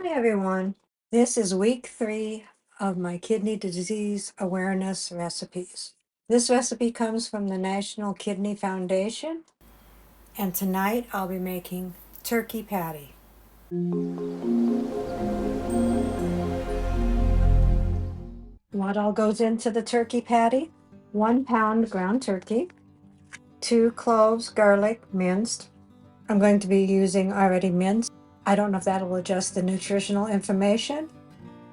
Hi everyone. This is week 3 of my kidney disease awareness recipes. This recipe comes from the National Kidney Foundation, and tonight I'll be making turkey patty. What all goes into the turkey patty? 1 pound ground turkey, 2 cloves garlic minced. I'm going to be using already minced. I don't know if that'll adjust the nutritional information,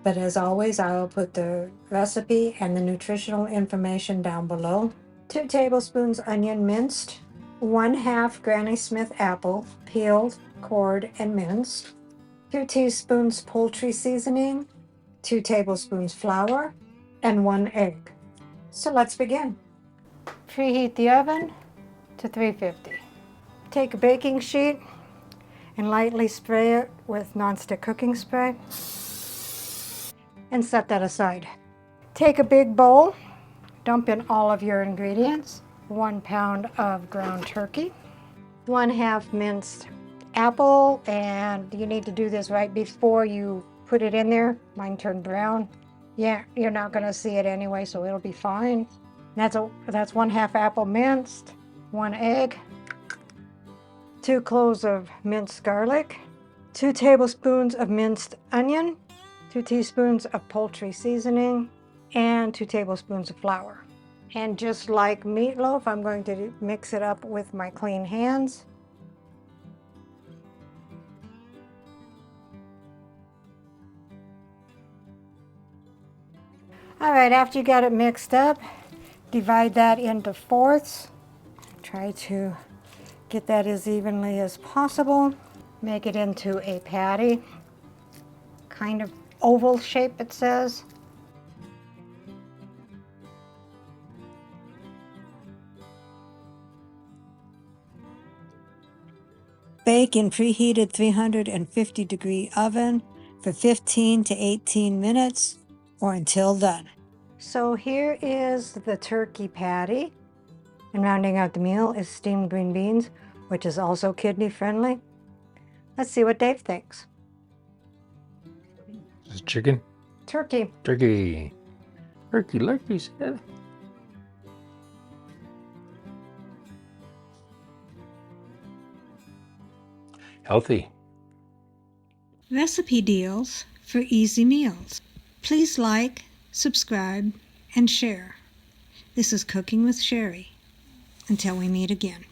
but as always, I will put the recipe and the nutritional information down below. 2 tablespoons onion minced, 1/2 Granny Smith apple, peeled, cored, and minced, 2 teaspoons poultry seasoning, 2 tablespoons flour, and 1 egg. So let's begin. Preheat the oven to 350. Take a baking sheet and lightly spray it with nonstick cooking spray and set that aside. Take a big bowl, dump in all of your ingredients. 1 pound of ground turkey, 1/2 minced apple, and you need to do this right before you put it in there. Mine turned brown. Yeah, you're not gonna see it anyway, so it'll be fine. That's 1/2 apple minced, 1 egg, 2 cloves of minced garlic, 2 tablespoons of minced onion, 2 teaspoons of poultry seasoning, and 2 tablespoons of flour. And just like meatloaf, I'm going to mix it up with my clean hands. All right, after you got it mixed up, divide that into fourths. Try to get that as evenly as possible. Make it into a patty, kind of oval shape it says. Bake in preheated 350-degree oven for 15 to 18 minutes or until done. So here is the turkey patty. And rounding out the meal is steamed green beans, which is also kidney friendly. Let's see what Dave thinks. Is it chicken? Turkey. Turkey. Turkey, like you said. Healthy. Recipe deals for easy meals. Please like, subscribe, and share. This is Cooking with Sherry. Until we meet again.